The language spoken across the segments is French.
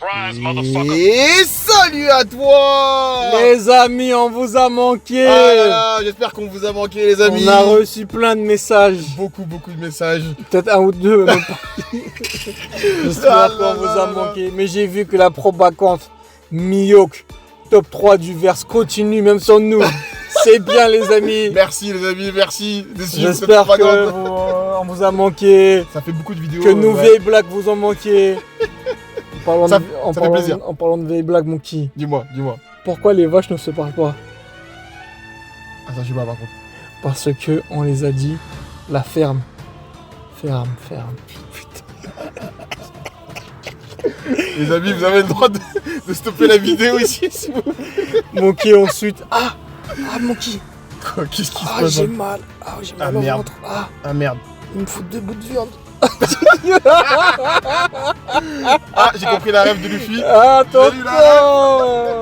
Et salut à toi! Les amis, on vous a manqué. Ah là là, j'espère qu'on vous a manqué les amis. On a reçu plein de messages. Beaucoup de messages. Peut-être un ou deux. J'espère Ah qu'on là vous là a là. manqué. Mais j'ai vu que la propagande Miyok, top 3 du verse, continue même sans nous. C'est bien les amis. Merci les amis, merci. J'espère qu'on vous a manqué. Ça fait beaucoup de vidéos. Que nos vieilles blagues vous ont manqué. Ça fait plaisir. En parlant de vieilles blagues, mon qui, Dis-moi. pourquoi les vaches ne se parlent pas? Ah ça je sais pas par contre. Parce que on les a dit, la ferme. Ferme. Putain. Les amis, vous avez le droit de stopper la vidéo ici si vous voulez. Monkey ensuite. Ah Monkey. Quoi, qu'est-ce qui se Ah passe? j'ai mal. J'ai mal au merde. ventre. Ah merde. Il me faut 2 bouts de viande. Ah j'ai compris la rêve de Luffy. Attends. J'ai eu la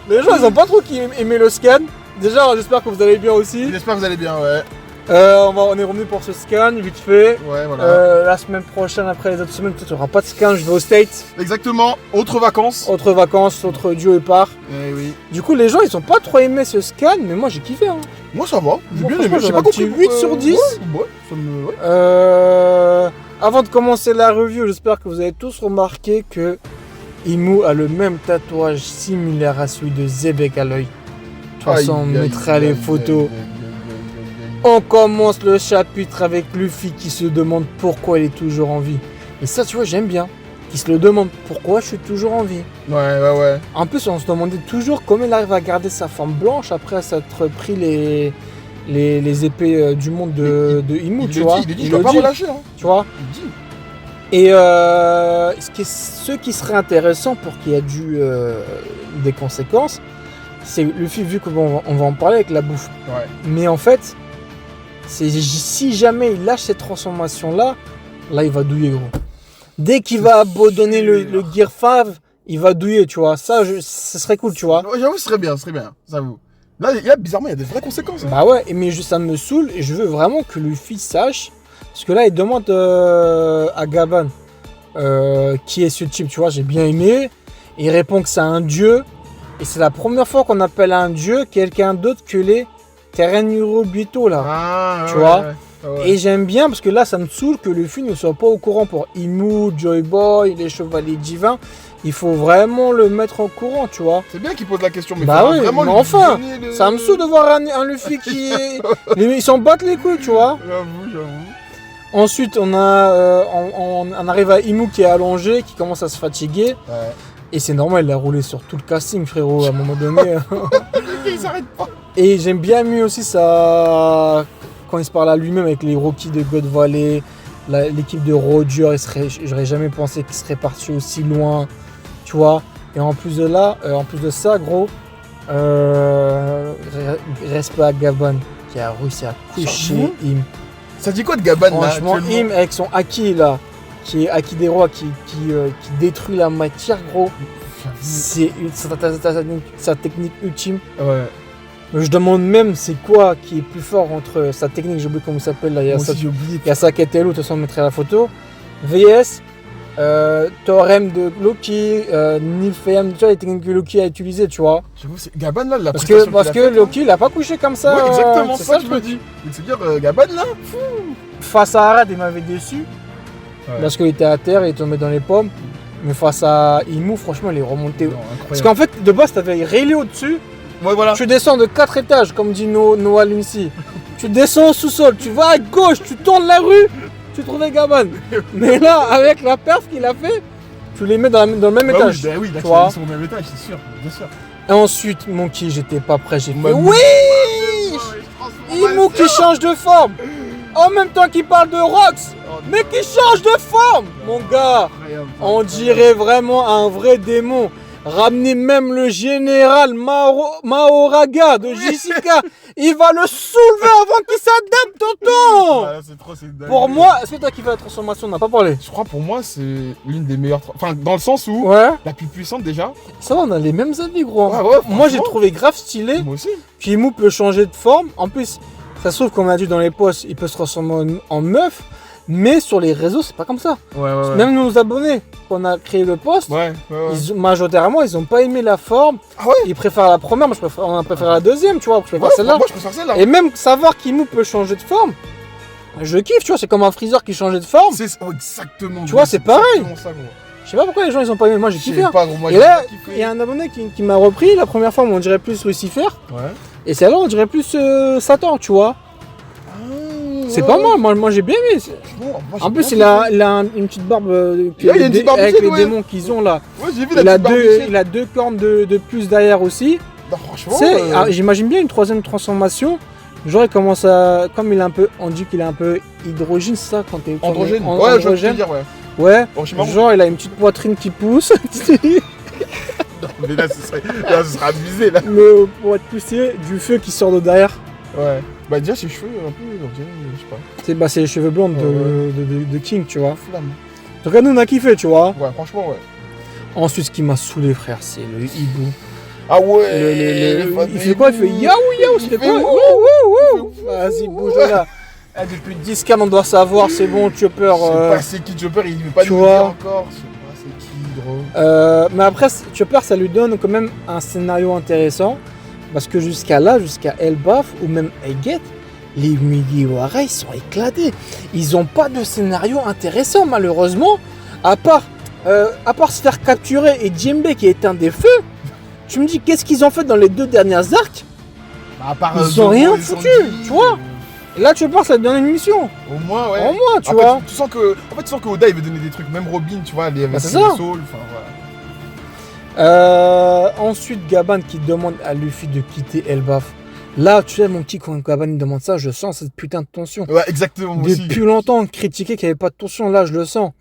Les gens ils ont pas trop aimé le scan. Déjà j'espère que vous allez bien aussi. J'espère que vous allez bien, ouais. On est revenu pour ce scan vite fait. Ouais, voilà. La semaine prochaine, après les autres semaines, peut-être il n'y aura pas de scan, je vais au States. Exactement. Autre vacances. Autre vacances, autre duo et part. Eh oui. Du coup, les gens ils ont pas trop aimé ce scan, mais moi j'ai kiffé. Hein. Moi ça va. J'ai Moi, bien franchement, aimé. J'ai j'en pas ai un petit compris. 8 sur 10. Ouais, ça me. Ouais. Avant de commencer la review, j'espère que vous avez tous remarqué que Imu a le même tatouage similaire à celui de Zebek à l'œil. De toute façon, on mettra les photos. On commence le chapitre avec Luffy qui se demande pourquoi il est toujours en vie. Et ça, tu vois, j'aime bien. Qui se le demande pourquoi je suis toujours en vie. Ouais. En plus, on se demandait toujours comment il arrive à garder sa forme blanche après s'être pris les épées du monde de Imu, tu vois. Il le dit, il doit pas relâcher. Hein. Tu vois. Il dit. Et ce qui serait intéressant pour qu'il y ait des conséquences, c'est Luffy, vu qu'on va en parler avec la bouffe. Ouais. Mais en fait, si jamais il lâche cette transformation-là, là il va douiller gros. Dès qu'il va abandonner le Gear 5, il va douiller, tu vois. Ça, ce serait cool, tu vois. Ouais, j'avoue, ce serait bien, j'avoue. Là, bizarrement, il y a des vraies conséquences. Hein. Bah ouais, mais ça me saoule et je veux vraiment que Luffy sache. Parce que là, il demande à Gaban qui est ce type, tu vois, j'ai bien aimé. Il répond que c'est un dieu. Et c'est la première fois qu'on appelle un dieu quelqu'un d'autre que les Terenurobito là. Ah, tu vois. Ouais. Et j'aime bien parce que là, ça me saoule que Luffy ne soit pas au courant pour Imu, Joy Boy, les chevaliers divins. Il faut vraiment le mettre au courant, tu vois. C'est bien qu'il pose la question, mais bah oui, vraiment mais enfin, ça me saoule de voir un Luffy qui est... Ils s'en battent les couilles, tu vois. J'avoue. Ensuite, on arrive à Imu qui est allongé, qui commence à se fatiguer. Ouais. Et c'est normal, il a roulé sur tout le casting, frérot, à un moment donné. Il s'arrête pas. Et j'aime bien mieux aussi ça quand il se parle à lui-même avec les rookies de God Valley, l'équipe de Roger, j'aurais jamais pensé qu'il serait parti aussi loin, tu vois. Et en plus de ça, gros, respect à Gaban qui a réussi à coucher Im. Ça dit quoi de Gaban là? Franchement, Im avec son Haki là, qui est Haki des rois, qui détruit la matière, gros. C'est sa technique ultime. Ouais. Je demande même c'est quoi qui est plus fort entre sa technique, j'ai oublié comment il s'appelle là, il y a Saketelo, de toute façon on mettrait la photo, VS, Torem de Loki, Nilfheim, tu vois les techniques que Loki a utilisées, tu vois. J'avoue, c'est Gaban là, parce que Loki il a pas couché comme ça. Ouais, exactement, c'est ça le je me dis. C'est-à-dire Gaban là, face à Arad il m'avait déçu, parce qu'il était à terre, il est tombé dans les pommes. Mais face à Imu, franchement, il est remonté. Non, parce qu'en fait, de base, t'avais Rayleigh au-dessus. Ouais, voilà. Tu descends de 4 étages, comme dit Noah Luncy. Tu descends au sous-sol, tu vas à gauche, tu tournes la rue, tu trouves Gaban. Mais là, avec la perf qu'il a fait, tu les mets dans le même étage. Oui, tu vois. Ils sont au même étage, c'est sûr, bien sûr. Et ensuite, Monkey, j'étais pas prêt, j'ai fait Oui. Imu qui change de forme. En même temps qu'il parle de Rox, mais qui change de forme. Mon gars, on dirait vraiment un vrai démon. Ramenez même le général Mahoraga de Jessica. Il va le soulever avant qu'il s'adapte, tonton. C'est trop, c'est dingue. Pour moi, est-ce que t'as kiffé la transformation? On n'a pas parlé. Je crois pour moi c'est l'une des meilleures. Enfin, dans le sens où la plus puissante déjà. Ça va, on a les mêmes avis, gros. Ouais, moi, j'ai trouvé grave stylé. Moi aussi. Puis Imu peut changer de forme. En plus, ça se trouve, comme on a dit dans les posts, il peut se transformer en meuf. Mais sur les réseaux, c'est pas comme ça. Ouais. Même nos abonnés, quand on a créé le post, Ouais. majoritairement, ils ont pas aimé la forme. Ah ouais. Ils préfèrent la première, moi on préfère la deuxième, tu vois. Je préfère Ouais, celle-là. moi je préfère celle-là. Et même savoir qu'Imou peut changer de forme, je kiffe, tu vois. C'est comme un freezer qui changeait de forme. C'est exactement. Tu vois, c'est pareil. Exactement ça, gros. Je sais pas pourquoi les gens ils ont pas aimé. Moi j'ai Je sais kiffé. pas, gros. Moi, Et j'ai là, pas kiffé. il y a un abonné qui m'a repris. La première fois, on dirait plus Lucifer. Ouais. Et celle-là, on dirait plus Satan, tu vois. C'est pas mal, moi j'ai bien aimé. En plus, il a une petite barbe il a une petite barbe avec Michel, les ouais. démons qu'ils ont là. Ouais, j'ai vu Il la a, petite barbe deux, Michel. il a 2 cornes de plus derrière aussi. Non, franchement. Tu sais, j'imagine bien une troisième transformation. Genre, il commence à. Comme il est un peu. On dit qu'il est un peu hydrogène, c'est ça quand t'es. Androgène. en- Ouais, je veux te androgène. dire, ouais. Ouais. Bon, je sais pas. Genre, il a une petite poitrine qui pousse. Non, mais là, ce serait abusé, là. Le, pour être poussé, du feu qui sort de derrière. Ouais. Bah, déjà, ses cheveux, un peu, on dirait, je sais pas. C'est les cheveux blonds Ouais, de King, tu vois. Flamme. En tout cas, nous, on a kiffé, tu vois. Ouais, franchement, ouais. Ensuite, ce qui m'a saoulé, frère, c'est le hibou. Ah ouais. Il fait quoi? Il fait yaou, il fait quoi? Wouh. Vas-y, bouge là. Depuis 10 cas, on doit savoir, c'est bon, Chopper. Je sais pas c'est qui Chopper, il veut pas tu nous vois. dire encore. Je sais pas c'est qui, gros. Mais après, Chopper, ça lui donne quand même un scénario intéressant. Parce que jusqu'à Elbaf ou même Eggett, les Mugiwara, ils sont éclatés. Ils ont pas de scénario intéressant, malheureusement. À part se faire capturer et Djembe qui éteint des feux. Tu me dis, qu'est-ce qu'ils ont fait dans les 2 dernières arcs? Bah, à part, Ils ont rien foutu, tu vois. Et là, Chopper, ça te donne une mission. Au moins, ouais. Au moins, tu En vois. fait, tu sens que Oda, il veut donner des trucs. Même Robin, tu vois, les Bah, c'est avec ça. les Soul, enfin, voilà. Ensuite, Gaban qui demande à Luffy de quitter Elbaf. Là, tu sais, mon petit, quand Gaban il demande ça, je sens cette putain de tension. Ouais, exactement, moi aussi. Depuis longtemps, on critiquait qu'il n'y avait pas de tension. Là, je le sens.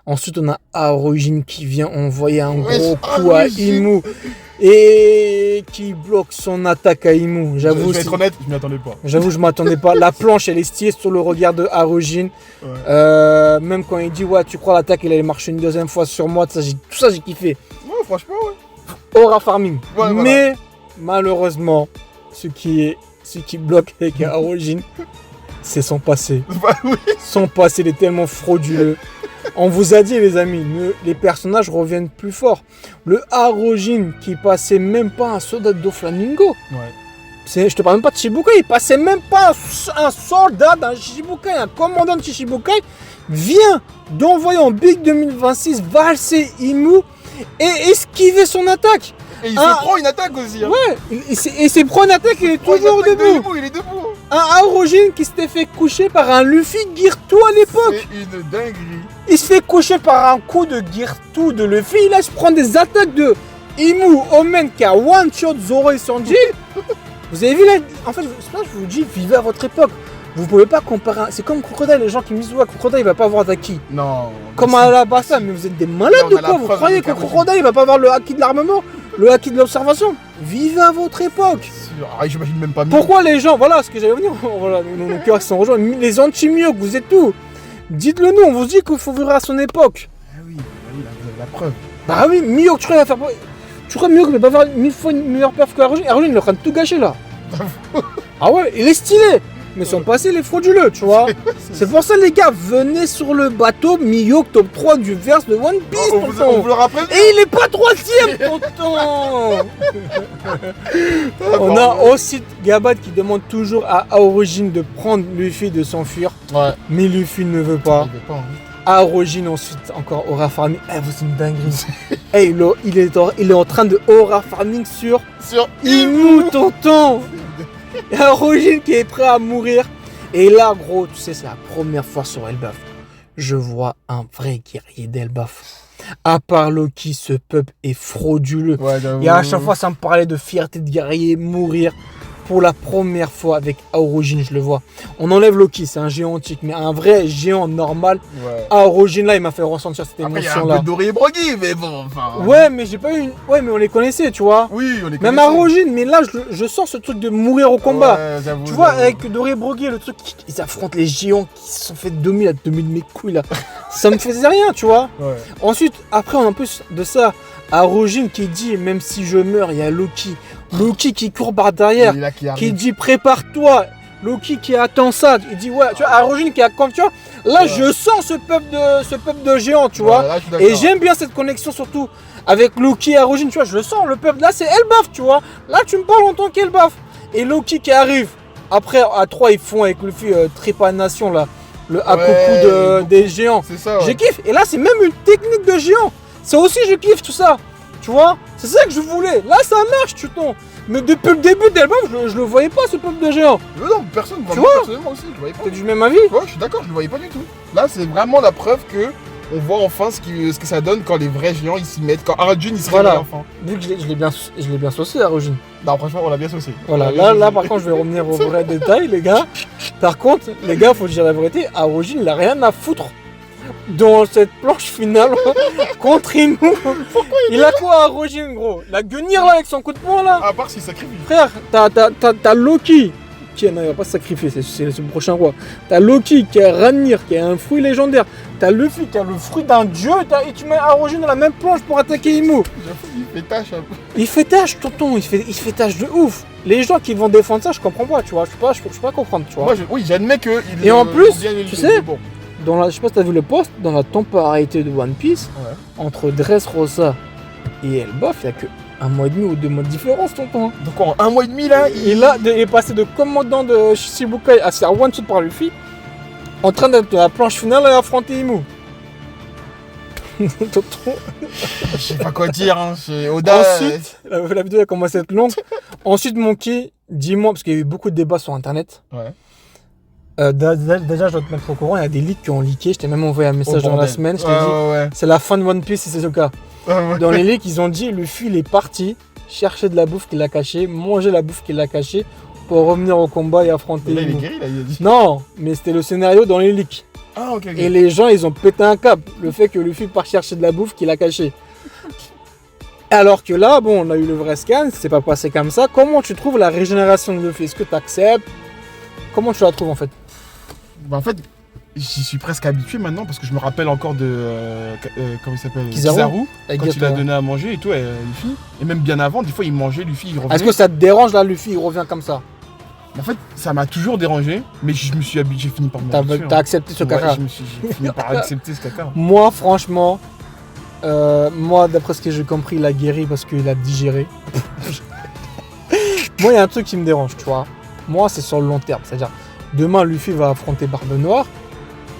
Ensuite, on a Aorigine qui vient envoyer un Ouais, gros coup à Aorigine. Imu et qui bloque son attaque à Imu. Je J'avoue, vais être honnête, je m'y attendais pas. je m'attendais pas. La planche, elle est stylée sur le regard de Aorigine. Ouais. Même quand il dit, ouais, tu crois l'attaque, il allait marcher une deuxième fois sur moi. Tout ça, j'ai kiffé. Ouais, franchement, ouais. Aura farming. Ouais, voilà. Mais malheureusement, ce qui bloque avec Aorigine, c'est son passé. Bah oui. Son passé, il est tellement frauduleux. On vous a dit, les amis, les personnages reviennent plus forts. Le Aorigine qui passait même pas un soldat de Doflamingo. Ouais. Je te parle même pas de Shichibukai, il passait même pas un soldat d'un Shichibukai, un commandant de Shichibukai vient d'envoyer en Big 2026 valser Imu et esquiver son attaque. Et il se prend une attaque aussi. Hein. Ouais, et c'est prend une attaque, il est toujours debout. Il est debout. Un Aorigine qui s'était fait coucher par un Luffy Gear 2 à l'époque. C'est une dinguerie. Il se fait coucher par un coup de Gear 2 de Luffy. Il laisse prendre des attaques de Imu, Omen qui a one shot Zoro et Sanji. Vous avez vu là? En fait, c'est pas que je vous dis, vivez à votre époque. Vous pouvez pas comparer. C'est comme Crocodile, les gens qui me disent ouais, Crocodile il va pas avoir d'Aki. Non. Comme à la Bassa, mais vous êtes des malades Non, on ou a quoi? la Vous preuve, croyez on est que carrément- Crocodile il va pas avoir le Haki de l'armement? Le Haki de l'observation? Vivez à votre époque. Ah, j'imagine même pas mieux. Pourquoi les gens, voilà ce que j'allais venir, voilà, nos cœurs qui sont rejoints, les anti-myoques, vous êtes tout. Dites-le nous, on vous dit qu'il faut vivre à son époque. Ah oui, vous avez la preuve. Bah oui, Myoke, tu crois qu'il va faire. Tu crois Myoke va faire 1000 fois une meilleure perf que Arjun? Arjun il est en train de tout gâcher là. Ah ouais, il est stylé. Mais son passé, il est frauduleux, tu vois. C'est pour ça, les gars, venez sur le bateau Myoke top 3 du verse de One Piece, On vous tonton. le rappelle. Et il est pas 3ème, tonton. On a aussi Gabat qui demande toujours à Aorigine de prendre Luffy de s'enfuir. Ouais. Mais Luffy ne veut pas. Il veut pas, hein. Aorigine ensuite encore aura farming. Eh, c'est une dinguerie. Eh, il est en train de aura farming sur Sur Imu, tonton. Et Aorigine qui est prêt à mourir. Et là, gros, tu sais, c'est la première fois sur Elbaf. Je vois un vrai guerrier d'Elbaf. À part Loki, ce peuple est frauduleux. Ouais, j'avoue. Et à chaque fois, ça me parlait de fierté de guerrier, mourir. Pour la première fois avec Aorigine, je le vois. On enlève Loki, c'est un géant antique, mais un vrai géant normal. Ouais. Aorigine, là, il m'a fait ressentir cette Après, il y a un émotion-là. peu Doré et Broggy, mais bon, enfin. Ouais, mais j'ai pas eu une. Ouais, mais on les connaissait, tu vois. Oui, on est Même Aorigine, mais là, je sens ce truc de mourir au combat. Ouais, j'avoue, Tu vois, j'avoue. avec Doré Broggy, le truc, ils affrontent les géants qui se sont fait 2000 de mes couilles, là. Ça me faisait rien, tu vois. Ouais. Ensuite, après, en plus de ça, Aorigine qui dit, même si je meurs, il y a Loki. Loki qui court par derrière, Il est là qui qui arrive. dit prépare-toi. Loki qui attend ça, il dit ouais, tu vois, Aorigine qui a confiance. Là, Ouais. je sens ce peuple de géants, tu vois. Ouais, là, je suis d'accord. Et j'aime bien cette connexion surtout avec Loki et Arogine, tu vois. Je le sens, le peuple. Là, c'est Elbaf, tu vois. Là, tu me parles en tant qu'Elbaf. Et Loki qui arrive. Après, à 3, ils font avec Luffy Trépanation, là. Le Hakoku des géants. C'est ça, ouais. Je kiffe. Et là, c'est même une technique de géant. Ça aussi, je kiffe tout ça. Tu vois. C'est ça que je voulais. Là, ça marche, tu t'en. Mais depuis le début d'Elbaf, je le voyais pas, ce peuple de géants. Non, personne, Tu moi, vois personnellement aussi, je le voyais pas. T'es du même avis? Ouais, je suis d'accord, je le voyais pas du tout. Là, c'est vraiment la preuve que on voit enfin ce que ça donne quand les vrais géants ils s'y mettent, quand Arjun il se Voilà. réveille enfin. Vu que je l'ai bien saucé, Arogine. Non, franchement, on l'a bien saucé. Voilà, On l'a bien là saucé. par contre je vais revenir aux vrais détails les gars. Par contre, les gars, faut dire la vérité, Arogine il a rien à foutre dans cette planche finale contre Inu. Il a quoi Arogine gros? La guenille là avec son coup de poing là. À part s'il sacrifie. Frère, t'as Loki qui non, il va pas se sacrifier, c'est le prochain roi. T'as Loki qui a Ranir, qui a un fruit légendaire. T'as Luffy qui a le fruit d'un dieu et tu mets Arogine dans la même planche pour attaquer Imu. J'avoue, il fait tâche un peu. Il fait tâche, tonton, il fait tâche de ouf. Les gens qui vont défendre ça, je comprends pas, tu vois. Je peux pas comprendre, tu vois. Moi, oui, j'admets que. Et en plus, bien élevé, tu sais, mais bon. Je sais pas si t'as vu le post, dans la temporalité de One Piece, Ouais. entre Dressrosa et Elbaf, il y a que 1 mois et demi ou 2 mois de différence, tonton. Donc en 1 mois et demi là, Il est passé de commandant de Shichibukai à se faire one-shot par Luffy, en train d'être dans la planche finale et affronter Imu. Tonton. je sais pas quoi dire, hein. Oda. Ensuite, la vidéo a commencé à être longue. Ensuite, Monkey, dis-moi, parce qu'il y a eu beaucoup de débats sur internet. Ouais. Déjà, je dois te mettre au courant, il y a des leaks qui ont leaké. Je t'ai même envoyé un message dans la bordel. semaine. Je t'ai Ouais, dit, ouais, c'est la fin de One Piece et c'est ce cas. ouais. Dans les leaks, ils ont dit Luffy il est parti chercher de la bouffe qu'il a cachée, manger la bouffe qu'il a cachée pour revenir au combat et affronter. Là, il est Imu. guéri, là, il a dit. Non, mais c'était le scénario dans les leaks. Ah, ok, ok. Et les gens, ils ont pété un câble. Le fait que Luffy part chercher de la bouffe qu'il a cachée. Alors que là, bon, on a eu le vrai scan, c'est pas passé comme ça. Comment tu trouves la régénération de Luffy? Est-ce que tu acceptes? Comment tu la trouves en fait? Bah, en fait, j'y suis presque habitué maintenant parce que je me rappelle encore de. Comment il s'appelle? Kizaru. Quand il a Exactement. donné à manger et tout, Luffy. Et même bien avant, des fois il mangeait, Luffy il revenait. Est-ce que ça te dérange là, Luffy, il revient comme ça? En fait, ça m'a toujours dérangé, mais je me suis habitué, j'ai fini par me T'as accepté ce caca? J'ai fini par accepter ce caca. Moi, franchement, moi, d'après ce que j'ai compris, il a guéri parce qu'il a digéré. Moi, il y a un truc qui me dérange, tu vois. Moi, c'est sur le long terme. C'est-à-dire, demain, Luffy va affronter Barbe Noire.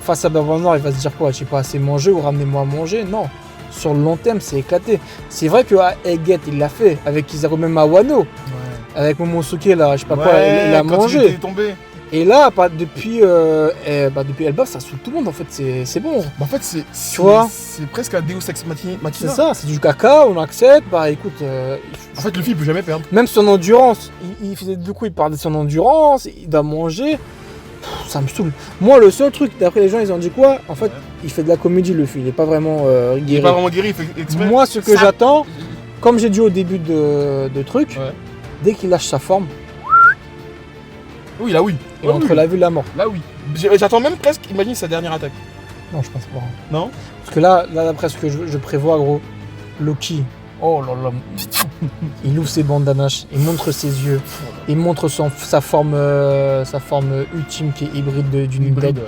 Face à Barbe Noire, il va se dire quoi? J'ai pas assez mangé ou ramenez-moi à manger? Non. Sur le long terme, c'est éclaté. C'est vrai que Egghead, il l'a fait. Avec Kizaru, même à Wano. Avec Momosuke, là, je sais pas quoi, il a quand mangé. il était tombé. Et là, depuis Elbaf, ça saoule tout le monde, en fait. C'est bon. Bah, en fait, Tu vois, c'est presque un Deus Ex Machina. c'est ça, c'est du caca, on accepte. Bah écoute, En fait, Luffy il peut jamais perdre. même son endurance, il faisait du coup, il parlait de son endurance, il doit manger. Ça me saoule. Moi, le seul truc, d'après les gens, ils ont dit quoi? En fait, Ouais. il fait de la comédie, Luffy, il est pas vraiment Il est guéri. pas vraiment guéri, il fait exprès. Moi, ce que Ça- j'attends, comme j'ai dit au début de truc, Ouais. dès qu'il lâche sa forme, Oui, là oui. il Ouais, entre oui. la vie et la mort. Là oui. J'attends même presque, imagine sa dernière attaque. Non, je pense pas. Non? Parce que là d'après ce que je prévois, gros, Loki, oh là là, il ouvre ses bandanas, il montre ses yeux, il montre sa forme ultime qui est hybride d'une Hybride, Dead.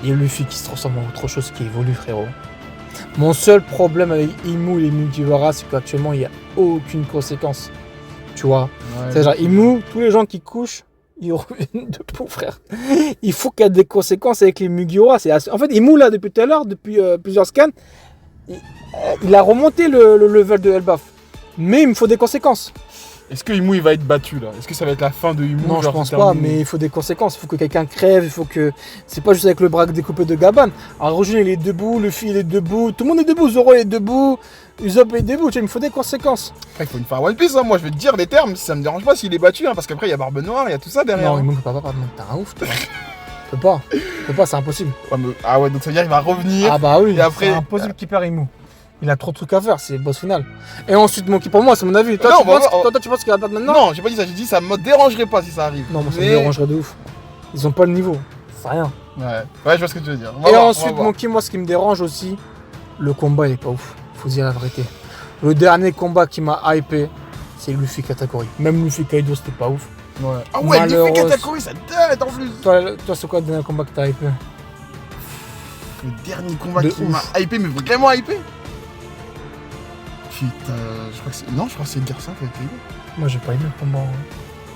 Et Luffy qui se transforme en autre chose qui évolue, frérot. Mon seul problème avec Imu et les Mugiwara, c'est qu'actuellement il n'y a aucune conséquence. Tu vois? C'est-à-dire, Imu, tous les gens qui couchent, ils reviennent debout, frère. Il faut qu'il y ait des conséquences avec les Mugiwara. En fait, Imu, là, depuis tout à l'heure, depuis plusieurs scans, il a remonté le level de Elbaf. Mais il me faut des conséquences. Est-ce que Imu il va être battu là? Est-ce que ça va être la fin de Imu? Non, je genre, pense c'est pas, terminé mais il faut des conséquences. Il faut que quelqu'un crève, il faut que. C'est pas juste avec le bras découpé de Gaban. Alors, Rogine, il est debout, Luffy, il est debout, tout le monde est debout, Zoro est debout, Usopp est debout. Tu vois, il me faut des conséquences. Après, il faut une fin One Piece, hein. Moi je vais te dire les termes, ça me dérange pas s'il est battu, hein, parce qu'après il y a Barbe Noire, il y a tout ça derrière. Non, hein. il manque pas, t'es un ouf, toi. Tu peux pas, c'est impossible. Ouais, mais- Ah ouais, donc ça veut dire qu'il va revenir. Ah bah oui, Et après- c'est impossible qu'il perd Imu. Il a trop de trucs à faire, c'est le boss final. Et ensuite, Monkey, pour moi, c'est mon avis. Toi, Non, tu, bah, penses, bah, toi, tu penses qu'il va perdre maintenant? Non, j'ai pas dit ça, j'ai dit ça me dérangerait pas si ça arrive. Non, moi, ça me Mais- dérangerait de ouf. Ils ont pas le niveau, c'est rien. Ouais, je vois ce que tu veux dire. On va Et voir, on va ensuite, voir. Monkey, moi, ce qui me dérange aussi, le combat, il est pas ouf. Faut dire la vérité. Le dernier combat qui m'a hypé, c'est Luffy Katakuri. Même Luffy Kaido, c'était pas ouf. Ouais. Ah ouais, Luffy Malheureuse. Katakuri, ça date en plus. Toi, c'est quoi le dernier combat que t'as hypé? le dernier combat De qui ouf. m'a hypé, mais vraiment hypé. Putain, je crois que c'est. Non, je crois que c'est Guerre 5 avec Kaido. Moi, j'ai pas aimé le combat.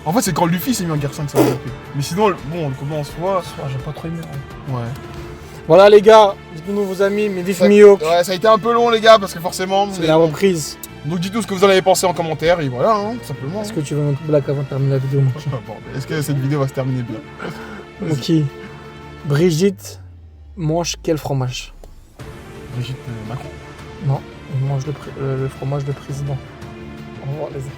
En fait, c'est quand Luffy s'est mis en Guerre 5 ça m'a hypé. Mais sinon, bon, le combat en soi. J'ai pas trop aimé. Ouais. Voilà, les gars, dites-nous vos amis, mais vive Ça- Mihawk. Ouais, ça a été un peu long, les gars, parce que forcément. C'est mais la bon. reprise. Donc, dites-nous ce que vous en avez pensé en commentaire, et voilà, hein, tout simplement. Est-ce que tu veux notre blague avant de terminer la vidéo, Moki? Ah, bon, est-ce que cette vidéo va se terminer bien? Moki, Brigitte mange quel fromage? Brigitte Macron. Non, il mange le fromage de président. Au revoir, les amis.